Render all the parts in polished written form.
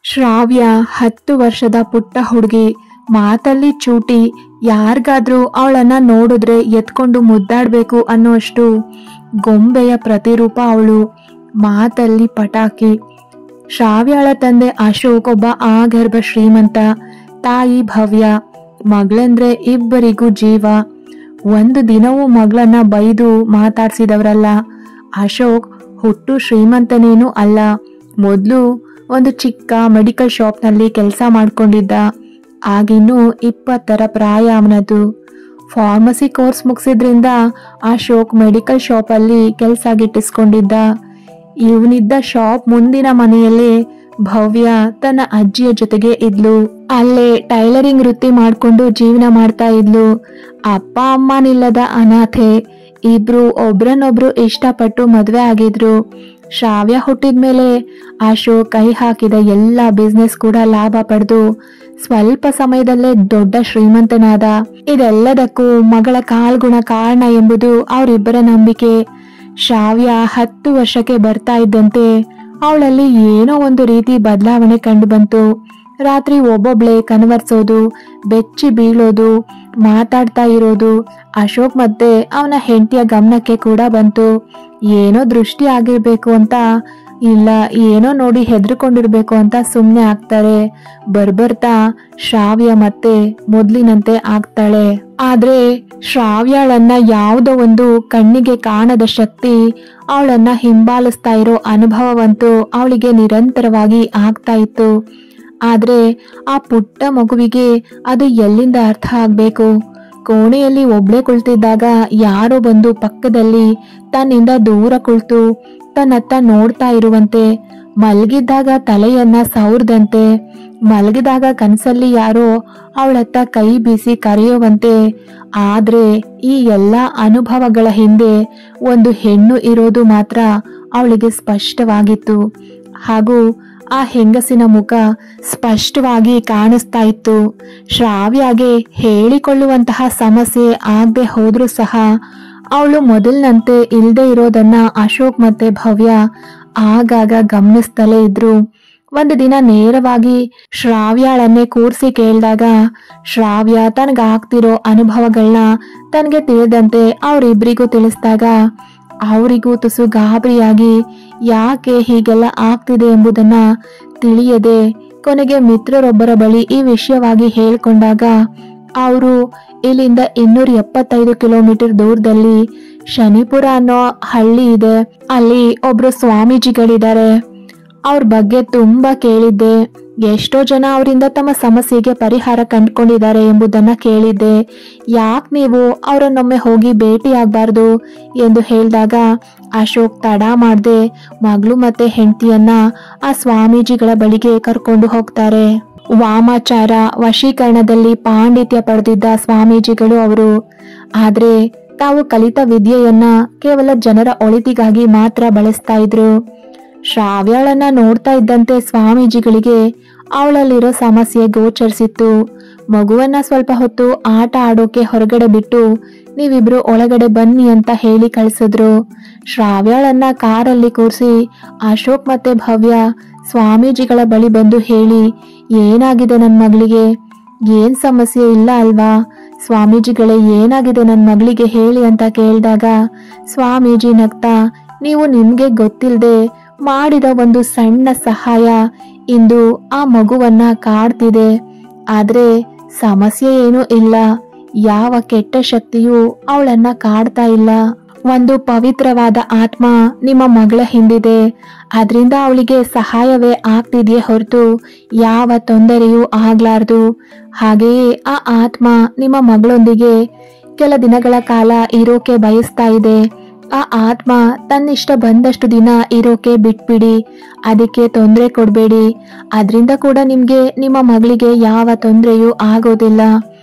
ಶ್ರಾವ್ಯ 10 ವರ್ಷದ ಪುಟ್ಟ ಹುಡುಗಿ, ಮಾತಲ್ಲಿ ಚೂಟಿ. ಯಾರಿಗಾದ್ರೂ ಅವಳನ್ನ ನೋಡಿದ್ರೆ ಎತ್ಕೊಂಡು ಮುದ್ದಾಡ್ಬೇಕು ಅನ್ನೋಷ್ಟು ಗೊಂಬೆಯ ಪ್ರತಿರೂಪ ಅವಳು. ಮಾತಲ್ಲಿ ಪಟಾಕಿ. ಶ್ರಾವ್ಯಳ ತಂದೆ ಅಶೋಕ್ ಒಬ್ಬ ಆಗರ್ಭ ಶ್ರೀಮಂತ, ತಾಯಿ ಭವ್ಯ. ಮಗಳಂದ್ರೆ ಇಬ್ಬರಿಗೂ ಜೀವ. ಒಂದು ದಿನವೂ ಮಗಳನ್ನ ಬೈದು ಮಾತಾಡ್ಸಿದವರಲ್ಲ. ಅಶೋಕ್ ಹುಟ್ಟು ಶ್ರೀಮಂತನೇನೂ ಅಲ್ಲ. ಮೊದಲು ಒಂದು ಚಿಕ್ಕ ಮೆಡಿಕಲ್ ಶಾಪ್ನಲ್ಲಿ ಕೆಲಸ ಮಾಡ್ಕೊಂಡಿದ್ದ. ಆಗಿನ್ನೂ 20ರ ಪ್ರಾಯ ಅವನದು. ಫಾರ್ಮಸಿ ಕೋರ್ಸ್ ಮುಗಿಸಿದ್ರಿಂದ ಅಶೋಕ್ ಮೆಡಿಕಲ್ ಶಾಪಲ್ಲಿ ಕೆಲಸ ಗಿಟ್ಟಿಸ್ಕೊಂಡಿದ್ದ. ಇವನಿದ್ದ ಶಾಪ್ ಮುಂದಿನ ಮನೆಯಲ್ಲಿ ಭವ್ಯ ತನ್ನ ಅಜ್ಜಿಯ ಜೊತೆಗೆ ಇದ್ಲು. ಅಲ್ಲೇ ಟೈಲರಿಂಗ್ ವೃತ್ತಿ ಮಾಡ್ಕೊಂಡು ಜೀವನ ಮಾಡ್ತಾ ಇದ್ಲು. ಅಪ್ಪ ಅಮ್ಮನಿಲ್ಲದ ಅನಾಥೆ. ಇಬ್ರು ಒಬ್ರನ್ನೊಬ್ರು ಇಷ್ಟಪಟ್ಟು ಮದ್ವೆ ಆಗಿದ್ರು. ಶ್ರಾವ್ಯ ಹುಟ್ಟಿದ್ಮೇಲೆ ಅಶೋಕ್ ಕೈ ಹಾಕಿದ ಎಲ್ಲ ಬಿಸ್ನೆಸ್ ಕೂಡ ಲಾಭ ಪಡೆದು ಸ್ವಲ್ಪ ಸಮಯದಲ್ಲೇ ದೊಡ್ಡ ಶ್ರೀಮಂತನಾದ. ಇದೆಲ್ಲದಕ್ಕೂ ಮಗಳ ಕಾಲ್ಗುಣ ಕಾರಣ ಎಂಬುದು ಅವರಿಬ್ಬರ ನಂಬಿಕೆ. ಶ್ರಾವ್ಯ 10 ವರ್ಷಕ್ಕೆ ಬರ್ತಾ ಇದ್ದಂತೆ ಅವಳಲ್ಲಿ ಏನೋ ಒಂದು ರೀತಿ ಬದಲಾವಣೆ ಕಂಡು ಬಂತು. ರಾತ್ರಿ ಒಬ್ಬೊಬ್ಳೆ ಕನ್ವರ್ಸೋದು, ಬೆಚ್ಚಿ ಬೀಳೋದು, ಮಾತಾಡ್ತಾ ಇರೋದು ಅಶೋಕ್ ಮತ್ತೆ ಅವನ ಹೆಂಡತಿಯ ಗಮನಕ್ಕೆ ಕೂಡ ಬಂತು. ಏನೋ ದೃಷ್ಟಿ ಆಗಿರ್ಬೇಕು ಅಂತ, ಇಲ್ಲ ಏನೋ ನೋಡಿ ಹೆದರ್ಕೊಂಡಿರ್ಬೇಕು ಅಂತ ಸುಮ್ಮನೆ ಆಗ್ತಾರೆ. ಬರ್ಬರ್ತಾ ಶ್ರಾವ್ಯ ಮತ್ತೆ ಮೊದ್ಲಿನಂತೆ ಆಗ್ತಾಳೆ. ಆದ್ರೆ ಶ್ರಾವ್ಯಳನ್ನ ಯಾವುದೋ ಒಂದು ಕಣ್ಣಿಗೆ ಕಾಣದ ಶಕ್ತಿ ಅವಳನ್ನ ಹಿಂಬಾಲಿಸ್ತಾ ಇರೋ ಅನುಭವವಂತೂ ಅವಳಿಗೆ ನಿರಂತರವಾಗಿ ಆಗ್ತಾ ಇತ್ತು. ಆದ್ರೆ ಆ ಪುಟ್ಟ ಮಗುವಿಗೆ ಅದು ಎಲ್ಲಿಂದ ಅರ್ಥ ಆಗ್ಬೇಕು? ಕೋಣೆಯಲ್ಲಿ ಒಬ್ಳೆ ಕುಳಿತಿದ್ದಾಗ ಯಾರೋ ಬಂದು ಪಕ್ಕದಲ್ಲಿ ತನ್ನಿಂದ ದೂರ ಕುಳಿತು ತನ್ನತ್ತ ನೋಡ್ತಾ ಇರುವಂತೆ, ಮಲಗಿದ್ದಾಗ ತಲೆಯನ್ನ ಸವರ್ದಂತೆ, ಮಲಗಿದಾಗ ಕನಸಲ್ಲಿ ಯಾರೋ ಅವಳತ್ತ ಕೈ ಬೀಸಿ ಕರೆಯುವಂತೆ. ಆದ್ರೆ ಈ ಎಲ್ಲ ಅನುಭವಗಳ ಹಿಂದೆ ಒಂದು ಹೆಣ್ಣು ಇರೋದು ಮಾತ್ರ ಅವಳಿಗೆ ಸ್ಪಷ್ಟವಾಗಿತ್ತು. ಹಾಗೂ ಆ ಹೆಂಗಸಿನ ಮುಖ ಸ್ಪಷ್ಟವಾಗಿ ಕಾಣಿಸ್ತಾ ಇತ್ತು. ಶ್ರಾವ್ಯಗೆ ಹೇಳಿಕೊಳ್ಳುವಂತಹ ಸಮಸ್ಯೆ ಆಗದೆ ಹೋದ್ರೂ ಸಹ ಅವಳು ಮೊದಲಿನಂತೆ ಇಲ್ಲದೆ ಇರೋದನ್ನ ಅಶೋಕ್ ಮತ್ತೆ ಭವ್ಯ ಆಗಾಗ ಗಮನಿಸ್ತಲೇ ಇದ್ರು. ಒಂದು ದಿನ ನೇರವಾಗಿ ಶ್ರಾವ್ಯಳನ್ನೇ ಕೂರಿಸಿ ಕೇಳಿದಾಗ ಶ್ರಾವ್ಯ ತನಗಾಗ್ತಿರೋ ಅನುಭವಗಳನ್ನ ತನಗೆ ತಿಳಿದಂತೆ ಅವರಿಬ್ಬರಿಗೂ ತಿಳಿಸಿದಾಗ ಅವರಿಗೂ ತುಸು ಗಾಬರಿಯಾಗಿ ಯಾಕೆ ಹೀಗೆಲ್ಲ ಆಗ್ತಿದೆ ಎಂಬುದನ್ನ ತಿಳಿಯದೆ ಕೊನೆಗೆ ಮಿತ್ರರೊಬ್ಬರ ಬಳಿ ಈ ವಿಷಯವಾಗಿ ಹೇಳ್ಕೊಂಡಾಗ ಅವರು ಇಲ್ಲಿಂದ 275 ಕಿಲೋಮೀಟರ್ ದೂರದಲ್ಲಿ ಶನಿಪುರ ಅನ್ನೋ ಹಳ್ಳಿ ಇದೆ, ಅಲ್ಲಿ ಒಬ್ರು ಸ್ವಾಮೀಜಿಗಳಿದ್ದಾರೆ, ಅವ್ರ ಬಗ್ಗೆ ತುಂಬಾ ಕೇಳಿದ್ದೆ. ಎಷ್ಟೋ ಜನ ಅವರಿಂದ ತಮ್ಮ ಸಮಸ್ಯೆಗೆ ಪರಿಹಾರ ಕಂಡುಕೊಂಡಿದ್ದಾರೆ ಎಂಬುದನ್ನ ಕೇಳಿದ್ದೆ. ಯಾಕೆ ನೀವು ಅವರನ್ನೊಮ್ಮೆ ಹೋಗಿ ಭೇಟಿ ಆಗ್ಬಾರ್ದು ಎಂದು ಹೇಳಿದಾಗ ಅಶೋಕ್ ತಡ ಮಾಡದೆ ಮಗಳು ಮತ್ತೆ ಹೆಂಡತಿಯನ್ನ ಆ ಸ್ವಾಮೀಜಿಗಳ ಬಳಿಗೆ ಕರ್ಕೊಂಡು ಹೋಗ್ತಾರೆ. ವಾಮಾಚಾರ ವಶೀಕರಣದಲ್ಲಿ ಪಾಂಡಿತ್ಯ ಪಡೆದಿದ್ದ ಸ್ವಾಮೀಜಿಗಳು ಅವರು. ಆದ್ರೆ ತಾವು ಕಲಿತ ವಿದ್ಯೆಯನ್ನ ಕೇವಲ ಜನರ ಒಳಿತಿಗಾಗಿ ಮಾತ್ರ ಬಳಸ್ತಾ ಇದ್ರು. ಶ್ರಾವ್ಯಳನ್ನ ನೋಡ್ತಾ ಇದ್ದಂತೆ ಸ್ವಾಮೀಜಿಗಳಿಗೆ ಅವಳಲ್ಲಿರೋ ಸಮಸ್ಯೆ ಗೋಚರಿಸಿತ್ತು. ಮಗುವನ್ನ ಸ್ವಲ್ಪ ಹೊತ್ತು ಆಟ ಆಡೋಕೆ ಹೊರಗಡೆ ಬಿಟ್ಟು ನೀವಿಬ್ರು ಒಳಗಡೆ ಬನ್ನಿ ಅಂತ ಹೇಳಿ ಕಳಿಸಿದ್ರು. ಶ್ರಾವ್ಯಳನ್ನ ಕಾರಲ್ಲಿ ಕೂರಿಸಿ ಅಶೋಕ್ ಮತ್ತೆ ಭವ್ಯ ಸ್ವಾಮೀಜಿಗಳ ಬಳಿ ಬಂದು ಹೇಳಿ, ಏನಾಗಿದೆ ನನ್ನ ಮಗಳಿಗೆ? ಏನ್ ಸಮಸ್ಯೆ ಇಲ್ಲ ಅಲ್ವಾ? ಸ್ವಾಮೀಜಿಗಳೇ ಏನಾಗಿದೆ ನನ್ನ ಮಗಳಿಗೆ ಹೇಳಿ ಅಂತ ಕೇಳಿದಾಗ ಸ್ವಾಮೀಜಿ ನಗ್ತಾ, ನೀವು ನಿಮ್ಗೆ ಗೊತ್ತಿಲ್ಲದೆ ಮಾಡಿದ ಒಂದು ಸಣ್ಣ ಸಹಾಯ ಇಂದು ಆ ಮಗುವನ್ನ ಕಾಡ್ತಿದೆ. ಆದ್ರೆ ಸಮಸ್ಯೆ ಏನೂ ಇಲ್ಲ. ಯಾವ ಕೆಟ್ಟ ಶಕ್ತಿಯೂ ಅವಳನ್ನ ಕಾಡ್ತಾ ಇಲ್ಲ. ಒಂದು ಪವಿತ್ರವಾದ ಆತ್ಮ ನಿಮ್ಮ ಮಗಳ ಹಿಂದಿದೆ. ಅದರಿಂದ ಅವಳಿಗೆ ಸಹಾಯವೇ ಆಗ್ತಿದೆಯೇ ಹೊರತು ಯಾವ ತೊಂದರೆಯೂ ಆಗ್ಲಾರ್ದು. ಹಾಗೆಯೇ ಆ ಆತ್ಮ ನಿಮ್ಮ ಮಗಳೊಂದಿಗೆ ಕೆಲ ದಿನಗಳ ಕಾಲ ಇರೋಕೆ ಬಯಸ್ತಾ ಇದೆ. ಆ ಆತ್ಮ ತನ್ನಿಷ್ಟ ಬಂದಷ್ಟು ದಿನ ಇರೋಕೆ ಬಿಟ್ಬಿಡಿ, ಅದಕ್ಕೆ ತೊಂದರೆ ಕೊಡಬೇಡಿ. ಅದರಿಂದ ಕೂಡ ನಿಮ್ಗೆ ನಿಮ್ಮ ಮಗಳಿಗೆ ಯಾವ ತೊಂದರೆಯೂ ಆಗೋದಿಲ್ಲ.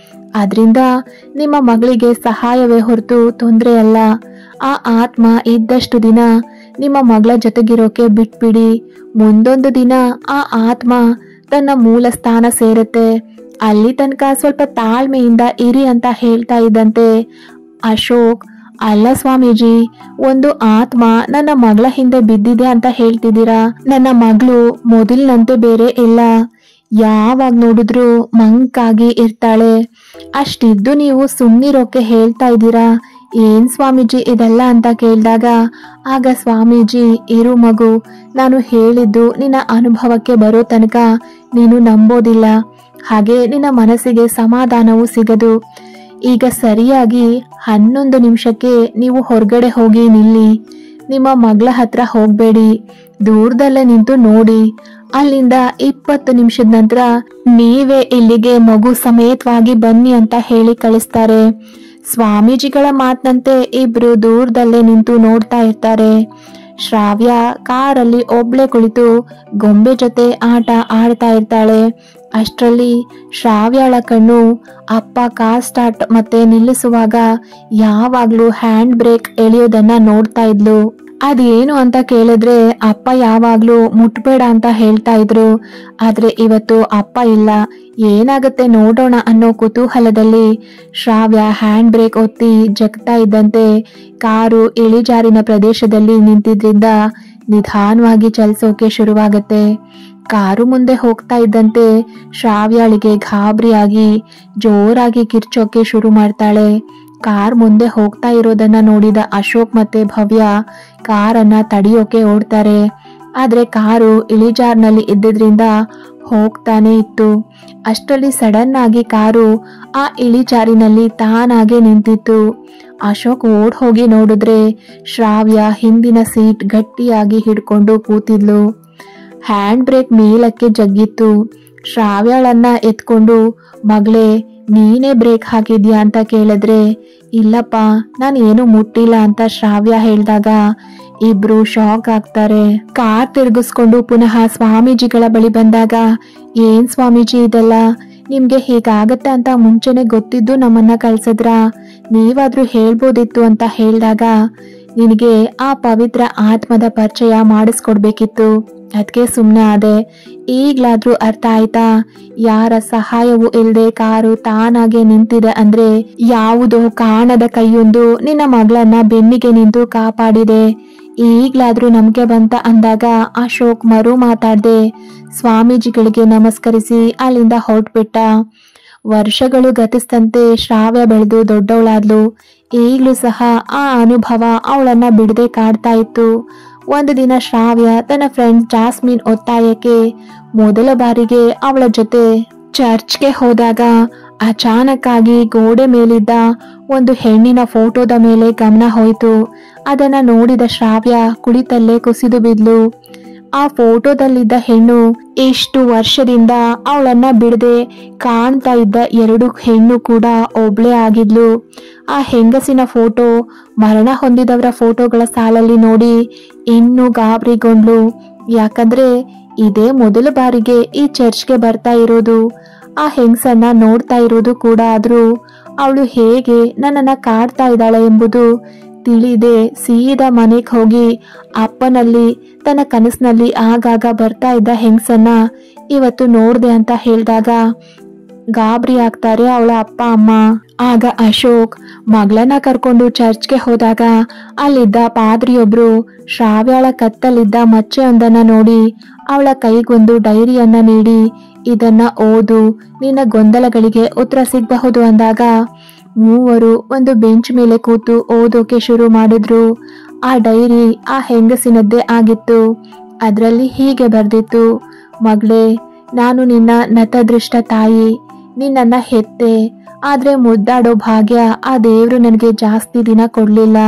ಅದರಿಂದ ನಿಮ್ಮ ಮಗಳಿಗೆ ಸಹಾಯವೇ ಹೊರತು ತೊಂದರೆ ಅಲ್ಲ. ಆ ಆತ್ಮ ಇದ್ದಷ್ಟು ದಿನ ನಿಮ್ಮ ಮಗಳ ಜೊತೆಗಿರೋಕೆ ಬಿಟ್ಬಿಡಿ. ಮುಂದೊಂದು ದಿನ ಆ ಆತ್ಮ ತನ್ನ ಮೂಲ ಸ್ಥಾನ ಸೇರುತ್ತೆ. ಅಲ್ಲಿ ತನಕ ಸ್ವಲ್ಪ ತಾಳ್ಮೆಯಿಂದ ಇರಿ ಅಂತ ಹೇಳ್ತಾ ಇದ್ದಂತೆ ಅಶೋಕ್ ಅಲ್ಲ ಸ್ವಾಮೀಜಿ, ಒಂದು ಆತ್ಮ ನನ್ನ ಮಗಳ ಹಿಂದೆ ಬಿದ್ದಿದೆ ಅಂತ ಹೇಳ್ತಿದ್ದೀರಾ. ನನ್ನ ಮಗಳು ಮೊದಲಿನಂತೆ ಬೇರೆ ಇಲ್ಲ, ಯಾವಾಗ ನೋಡಿದ್ರು ಮಂಕಾಗಿ ಇರ್ತಾಳೆ. ಅಷ್ಟಿದ್ದು ನೀವು ಸುಮ್ಮನಿರೋಕೆ ಹೇಳ್ತಾ ಇದ್ದೀರಾ, ಏನ್ ಸ್ವಾಮೀಜಿ ಇದೆಲ್ಲ ಅಂತ ಕೇಳಿದಾಗ ಆಗ ಸ್ವಾಮೀಜಿ, ಇರು ಮಗು, ನಾನು ಹೇಳಿದ್ದು ನಿನ್ನ ಅನುಭವಕ್ಕೆ ಬರೋ ತನಕ ನೀನು ನಂಬೋದಿಲ್ಲ, ಹಾಗೆ ನಿನ್ನ ಮನಸ್ಸಿಗೆ ಸಮಾಧಾನವೂ ಸಿಗದು. ಈಗ ಸರಿಯಾಗಿ 11 ನಿಮಿಷಕ್ಕೆ ನೀವು ಹೊರಗಡೆ ಹೋಗಿ ನಿಲ್ಲಿ. ನಿಮ್ಮ ಮಗಳ ಹತ್ರ ಹೋಗಬೇಡಿ, ದೂರದಲ್ಲೇ ನಿಂತು ನೋಡಿ. ಅಲ್ಲಿಂದ 20 ನಿಮಿಷದ ನಂತರ ನೀವೇ ಇಲ್ಲಿಗೆ ಮಗು ಸಮೇತವಾಗಿ ಬನ್ನಿ ಅಂತ ಹೇಳಿ ಕಳಿಸ್ತಾರೆ. ಸ್ವಾಮೀಜಿಗಳ ಮಾತಿನಂತೆ ಇಬ್ರು ದೂರದಲ್ಲೇ ನಿಂತು ನೋಡ್ತಾ ಇರ್ತಾರೆ. ಶ್ರಾವ್ಯ ಕಾರಲ್ಲಿ ಒಬ್ಳೆ ಕುಳಿತು ಗೊಂಬೆ ಜೊತೆ ಆಟ ಆಡ್ತಾ ಇರ್ತಾಳೆ. ಅಷ್ಟರಲ್ಲಿ ಶ್ರಾವ್ಯಳ ಕಣ್ಣು ಅಪ್ಪ ಕಾರ್ ಸ್ಟಾರ್ಟ್ ಮತ್ತೆ ನಿಲ್ಲಿಸುವಾಗ ಯಾವಾಗ್ಲೂ ಹ್ಯಾಂಡ್ ಬ್ರೇಕ್ ಎಳೆಯೋದನ್ನ ನೋಡ್ತಾ ಇದ್ಲು. ಅದೇನು ಅಂತ ಕೇಳಿದ್ರೆ ಅಪ್ಪ ಯಾವಾಗ್ಲೂ ಮುಟ್ಬೇಡ ಅಂತ ಹೇಳ್ತಾ ಇದ್ರು. ಆದ್ರೆ ಇವತ್ತು ಅಪ್ಪ ಇಲ್ಲ, ಏನಾಗುತ್ತೆ ನೋಡೋಣ ಅನ್ನೋ ಕುತೂಹಲದಲ್ಲಿ ಶ್ರಾವ್ಯ ಹ್ಯಾಂಡ್ ಬ್ರೇಕ್ ಒತ್ತಿ ಜಗ್ತಾ ಇದ್ದಂತೆ ಕಾರು ಇಳಿಜಾರಿನ ಪ್ರದೇಶದಲ್ಲಿ ನಿಂತಿದ್ರಿಂದ ನಿಧಾನವಾಗಿ ಚಲಿಸೋಕೆ ಶುರುವಾಗತ್ತೆ. ಕಾರು ಮುಂದೆ ಹೋಗ್ತಾ ಇದ್ದಂತೆ ಶ್ರಾವ್ಯಳಿಗೆ ಗಾಬರಿಯಾಗಿ ಜೋರಾಗಿ ಕಿರ್ಚೋಕೆ ಶುರು ಮಾಡ್ತಾಳೆ. ಕಾರ್ ಮುಂದೆ ಹೋಗ್ತಾ ಇರೋದನ್ನ ನೋಡಿದ ಅಶೋಕ್ ಮತ್ತೆ ಭವ್ಯ ಕಾರನ್ನ ತಡೆಯೋಕೆ ಓಡ್ತಾರೆ. ಆದ್ರೆ ಕಾರು ಇಳಿಜಾರ್ನಲ್ಲಿ ಇದ್ದಿದ್ರಿಂದ ಹೋಗ್ತಾನೆ ಇತ್ತು. ಅಷ್ಟರಲ್ಲಿ ಸಡನ್ ಆಗಿ ಕಾರು ಆ ಇಳಿಜಾರಿನಲ್ಲಿ ತಾನಾಗೆ ನಿಂತಿತ್ತು. ಅಶೋಕ್ ಓಡ್ ಹೋಗಿ ನೋಡಿದ್ರೆ ಶ್ರಾವ್ಯ ಹಿಂದಿನ ಸೀಟ್ ಗಟ್ಟಿಯಾಗಿ ಹಿಡ್ಕೊಂಡು ಕೂತಿದ್ಲು. ಹ್ಯಾಂಡ್ ಬ್ರೇಕ್ ಮೇಲಕ್ಕೆ ಜಗ್ಗಿತ್ತು. ಶ್ರಾವ್ಯಳನ್ನ ಎತ್ಕೊಂಡು, ಮಗಳೇ ನೀನೇ ಬ್ರೇಕ್ ಹಾಕಿದ್ಯಾ ಅಂತ ಕೇಳಿದ್ರೆ, ಇಲ್ಲಪ್ಪ ನಾನು ಏನು ಮುಟ್ಟಿಲ್ಲ ಅಂತ ಶ್ರಾವ್ಯ ಹೇಳಿದಾಗ ಇಬ್ರು ಶಾಕ್ ಆಗ್ತಾರೆ. ಕಾರ್ ತಿರುಗಿಸ್ಕೊಂಡು ಪುನಃ ಸ್ವಾಮೀಜಿಗಳ ಬಳಿ ಬಂದಾಗ, ಏನ್ ಸ್ವಾಮೀಜಿ ಇದೆಲ್ಲ, ನಿಮ್ಗೆ ಹೀಗಾಗತ್ತೆ ಅಂತ ಮುಂಚೆನೆ ಗೊತ್ತಿದ್ದು ನಮ್ಮನ್ನ ಕಳ್ಸದ್ರ, ನೀವಾದ್ರೂ ಹೇಳ್ಬೋದಿತ್ತು ಅಂತ ಹೇಳಿದಾಗ, ನಿನಗೆ ಆ ಪವಿತ್ರ ಆತ್ಮದ ಪರಿಚಯ ಮಾಡಿಸ್ಕೊಡ್ಬೇಕಿತ್ತು, ಅದಕ್ಕೆ ಸುಮ್ಮನೆ ಆದೆ. ಈಗ್ಲಾದ್ರೂ ಅರ್ಥ ಆಯ್ತಾ? ಯಾರ ಸಹಾಯವೂ ಇಲ್ಲದೆ ಕಾರು ತಾನಾಗೆ ನಿಂತಿದೆ ಅಂದ್ರೆ ಯಾವುದೋ ಕಾಣದ ಕೈಯೊಂದು ನಿನ್ನ ಮಗಳನ್ನ ಬೆನ್ನಿಗೆ ನಿಂತು ಕಾಪಾಡಿದೆ. ಈಗ್ಲಾದ್ರೂ ನಂಬಿಕೆ ಬಂತ ಅಂದಾಗ ಅಶೋಕ್ ಮರು ಮಾತಾಡ್ದೆ ಸ್ವಾಮೀಜಿಗಳಿಗೆ ನಮಸ್ಕರಿಸಿ ಅಲ್ಲಿಂದ ಹೊರಟ್ಬಿಟ್ಟ. ವರ್ಷಗಳು ಗತಿಸ್ತಂತೆ ಶ್ರಾವ್ಯ ಬೆಳೆದು ದೊಡ್ಡವಳಾದ್ಲು. ಈಗ್ಲೂ ಸಹ ಆ ಅನುಭವ ಅವಳನ್ನ ಬಿಡದೆ ಕಾಡ್ತಾ ಇತ್ತು. ಒಂದು ದಿನ ಶ್ರಾವ್ಯ ತನ್ನ ಫ್ರೆಂಡ್ ಜಾಸ್ಮಿನ್ ಒತ್ತಾಯಕ್ಕೆ ಮೊದಲ ಬಾರಿಗೆ ಅವಳ ಜೊತೆ ಚರ್ಚ್ಗೆ ಹೋದಾಗ ಅಚಾನಕ್ ಆಗಿ ಗೋಡೆ ಮೇಲಿದ್ದ ಒಂದು ಹೆಣ್ಣಿನ ಫೋಟೋದ ಮೇಲೆ ಗಮನ ಹೋಯಿತು. ಅದನ್ನ ನೋಡಿದ ಶ್ರಾವ್ಯ ಕುಳಿತಲ್ಲೇ ಕುಸಿದು ಬಿದ್ಲು. ಆ ಫೋಟೋದಲ್ಲಿದ್ದ ಹೆಣ್ಣು ಎಷ್ಟು ವರ್ಷದಿಂದ ಅವಳನ್ನ ಬಿಡದೆ ಕಾಣ್ತಾ ಇದ್ದ 2 ಹೆಣ್ಣು ಕೂಡ ಒಬ್ಳೇ ಆಗಿದ್ಲು. ಆ ಹೆಂಗಸಿನ ಫೋಟೋ ಮರಣ ಹೊಂದಿದವರ ಫೋಟೋಗಳ ಸಾಲಲ್ಲಿ ನೋಡಿ ಇನ್ನೂ ಗಾಬರಿಗೊಂಡ್ಲು. ಯಾಕಂದ್ರೆ ಇದೇ ಮೊದಲ ಬಾರಿಗೆ ಈ ಚರ್ಚ್ಗೆ ಬರ್ತಾ ಇರೋದು. ಆ ಹೆಂಗಸನ್ನ ನೋಡ್ತಾ ಇರೋದು ಕೂಡ. ಆದ್ರೂ ಅವಳು ಹೇಗೆ ನನ್ನನ್ನ ಕಾಡ್ತಾ ಇದ್ದಾಳೆ ಎಂಬುದು ತಿಳಿದೆ ಸೀದಾ ಮನೆಗೆ ಹೋಗಿ ಅಪ್ಪನಲ್ಲಿ ತನ್ನ ಕನಸಿನಲ್ಲಿ ಆಗಾಗ ಬರ್ತಾ ಇದ್ದ ಹೆಂಗಸನ್ನ ಇವತ್ತು ನೋಡ್ದೆ ಅಂತ ಹೇಳಿದಾಗ ಗಾಬರಿ ಆಗ್ತಾರೆ ಅವಳ ಅಪ್ಪ ಅಮ್ಮ. ಆಗ ಅಶೋಕ್ ಮಗಳನ್ನ ಕರ್ಕೊಂಡು ಚರ್ಚ್ಗೆ ಹೋದಾಗ ಅಲ್ಲಿದ್ದ ಪಾದ್ರಿಯೊಬ್ರು ಶ್ರಾವ್ಯಳ ಕತ್ತಲ್ಲಿದ್ದ ಮಚ್ಚೆಯೊಂದನ್ನ ನೋಡಿ ಅವಳ ಕೈಗೊಂದು ಡೈರಿಯನ್ನ ನೀಡಿ, ಇದನ್ನ ಓದು, ನಿನ್ನ ಗೊಂದಲಗಳಿಗೆ ಉತ್ತರ ಸಿಗಬಹುದು ಅಂದಾಗ ಮೂವರು ಒಂದು ಬೆಂಚ್ ಮೇಲೆ ಕೂತು ಓದೋಕೆ ಶುರು ಮಾಡಿದ್ರು. ಆ ಡೈರಿ ಆ ಹೆಂಗಸಿನದ್ದೇ ಆಗಿತ್ತು. ಅದರಲ್ಲಿ ಹೀಗೆ ಬರ್ದಿತ್ತು, ಮಗಳೇ, ನಾನು ನಿನ್ನ ನತದೃಷ್ಟ ತಾಯಿ, ನಿನ್ನನ್ನ ಹೆತ್ತೆ, ಆದ್ರೆ ಮುದ್ದಾಡೋ ಭಾಗ್ಯ ಆ ದೇವ್ರು ನನಗೆ ಜಾಸ್ತಿ ದಿನ ಕೊಡ್ಲಿಲ್ಲ.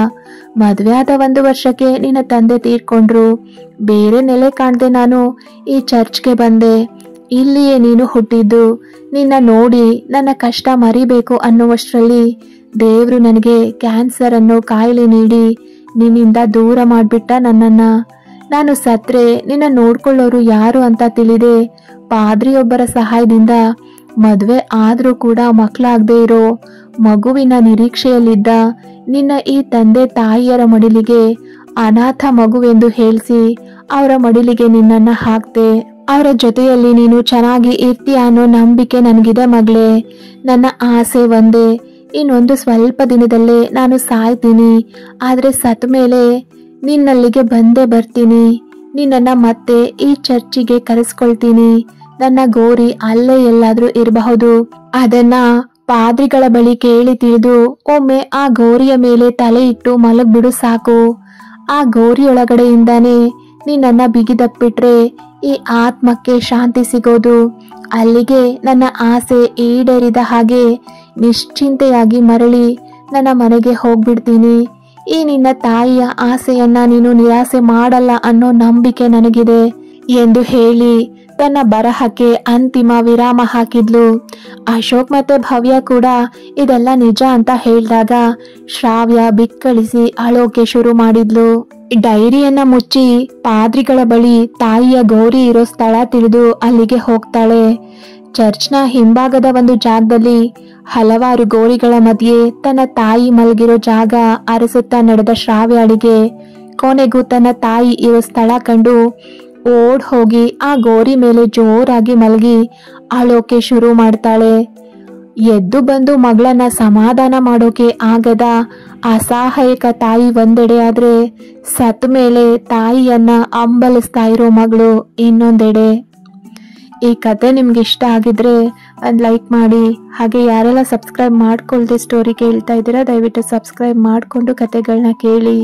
ಮದ್ವೆ ಆದ 1 ವರ್ಷಕ್ಕೆ ನಿನ್ನ ತಂದೆ ತೀರ್ಕೊಂಡ್ರು. ಬೇರೆ ನೆಲೆ ಕಾಣ್ದೆ ನಾನು ಈ ಚರ್ಚ್ಗೆ ಬಂದೆ. ಇಲ್ಲಿಯೇ ನೀನು ಹುಟ್ಟಿದ್ದು. ನಿನ್ನ ನೋಡಿ ನನ್ನ ಕಷ್ಟ ಮರಿಬೇಕು ಅನ್ನುವಷ್ಟರಲ್ಲಿ ದೇವ್ರು ನನಗೆ ಕ್ಯಾನ್ಸರ್ ಅನ್ನೋ ಕಾಯಿಲೆ ನೀಡಿ ನಿನ್ನಿಂದ ದೂರ ಮಾಡ್ಬಿಟ್ಟ ನನ್ನನ್ನ. ನಾನು ಸತ್ರೆ ನಿನ್ನ ನೋಡ್ಕೊಳ್ಳೋರು ಯಾರು ಅಂತ ತಿಳಿದೆ ಪಾದ್ರಿಯೊಬ್ಬರ ಸಹಾಯದಿಂದ ಮದುವೆ ಆದ್ರೂ ಕೂಡ ಮಕ್ಕಳಾಗದೇ ಇರೋ ಮಗುವಿನ ನಿರೀಕ್ಷೆಯಲ್ಲಿದ್ದ ನಿನ್ನ ಈ ತಂದೆ ತಾಯಿಯರ ಮಡಿಲಿಗೆ ಅನಾಥ ಮಗುವೆಂದು ಹೇಳಿಸಿ ಅವರ ಮಡಿಲಿಗೆ ನಿನ್ನನ್ನ ಹಾಕ್ತೆ. ಅವರ ಜೊತೆಯಲ್ಲಿ ನೀನು ಚೆನ್ನಾಗಿ ಇರ್ತೀಯ ಅನ್ನೋ ನಂಬಿಕೆ ನನಗಿದೆ ಮಗಳೇ. ನನ್ನ ಆಸೆ ಒಂದೇ, ಇನ್ನೊಂದು ಸ್ವಲ್ಪ ದಿನದಲ್ಲೇ ನಾನು ಸಾಯ್ತೀನಿ. ಆದರೆ ಸತ್ತ ಮೇಲೆ ನಿನ್ನಲ್ಲಿಗೆ ಬಂದೇ ಬರ್ತೀನಿ. ನಿನ್ನನ್ನು ಮತ್ತೆ ಈ ಚರ್ಚಿಗೆ ಕರೆಸ್ಕೊಳ್ತೀನಿ. ನನ್ನ ಗೋರಿ ಅಲ್ಲೇ ಎಲ್ಲಾದ್ರೂ ಇರಬಹುದು. ಅದನ್ನ ಪಾದ್ರಿಗಳ ಬಳಿ ಕೇಳಿ ತಿಳಿದು ಒಮ್ಮೆ ಆ ಗೋರಿಯ ಮೇಲೆ ತಲೆ ಇಟ್ಟು ಮಲಗ್ಬಿಡು ಸಾಕು. ಆ ಗೋರಿಯೊಳಗಡೆಯಿಂದಾನೇ ನಿನ್ನನ್ನ ಬಿಗಿದಪ್ಪಿಟ್ರೆ ಈ ಆತ್ಮಕ್ಕೆ ಶಾಂತಿ ಸಿಗೋದು. ಅಲ್ಲಿಗೆ ನನ್ನ ಆಸೆ ಈಡೇರಿದ ಹಾಗೆ ನಿಶ್ಚಿಂತೆಯಾಗಿ ಮರಳಿ ನನ್ನ ಮನೆಗೆ ಹೋಗ್ಬಿಡ್ತೀನಿ. ಈ ನಿನ್ನ ತಾಯಿಯ ಆಸೆಯನ್ನ ನೀನು ನಿರಾಸೆ ಮಾಡಲ್ಲ ಅನ್ನೋ ನಂಬಿಕೆ ನನಗಿದೆ ಎಂದು ಹೇಳಿ ತನ್ನ ಬರಹಕ್ಕೆ ಅಂತಿಮ ವಿರಾಮ ಹಾಕಿದ್ಲು. ಅಶೋಕ್ ಮತ್ತೆ ಭವ್ಯ ಕೂಡ ಇದೆಲ್ಲ ನಿಜ ಅಂತ ಹೇಳಿದಾಗ ಶ್ರಾವ್ಯ ಬಿಕ್ಕಳಿಸಿ ಅಳೋಕೆ ಶುರು ಮಾಡಿದ್ಲು. ಡೈರಿಯನ್ನ ಮುಚ್ಚಿ ಪಾದ್ರಿಗಳ ಬಳಿ ತಾಯಿಯ ಗೋರಿ ಇರೋ ಸ್ಥಳ ತಿಳಿದು ಅಲ್ಲಿಗೆ ಹೋಗ್ತಾಳೆ. ಚರ್ಚ್ನ ಹಿಂಭಾಗದ ಒಂದು ಜಾಗದಲ್ಲಿ ಹಲವಾರು ಗೋರಿಗಳ ಮಧ್ಯೆ ತನ್ನ ತಾಯಿ ಮಲಗಿರೋ ಜಾಗ ಅರಸುತ್ತಾ ನಡೆದ ಶ್ರಾವ್ಯಾಳಿಗೆ ಕೊನೆಗೂ ತನ್ನ ತಾಯಿ ಇರೋ ಸ್ಥಳ ಕಂಡು ಓಡ್ ಹೋಗಿ ಆ ಗೋರಿ ಮೇಲೆ ಜೋರಾಗಿ ಮಲಗಿ ಅಳೋಕೆ ಶುರು ಮಾಡ್ತಾಳೆ. ಎದ್ದು ಬಂದು ಮಗಳನ್ನ ಸಮಾಧಾನ ಮಾಡೋಕೆ ಆಗದ ಅಸಹಾಯಕ ತಾಯಿ ಒಂದೆಡೆ ಆದ್ರೆ ಸತ್ತ ಮೇಲೆ ತಾಯಿಯನ್ನ ಅಂಬಲಿಸ್ತಾ ಇರೋ ಮಗಳು ಇನ್ನೊಂದೆಡೆ. ಈ ಕತೆ ನಿಮ್ಗೆ ಇಷ್ಟ ಆಗಿದ್ರೆ ಒಂದು ಲೈಕ್ ಮಾಡಿ. ಹಾಗೆ ಯಾರೆಲ್ಲ ಸಬ್ಸ್ಕ್ರೈಬ್ ಮಾಡ್ಕೊಳ್ದೆ ಸ್ಟೋರಿ ಕೇಳ್ತಾ ಇದ್ದೀರಾ ದಯವಿಟ್ಟು ಸಬ್ಸ್ಕ್ರೈಬ್ ಮಾಡಿಕೊಂಡು ಕತೆಗಳನ್ನ ಕೇಳಿ.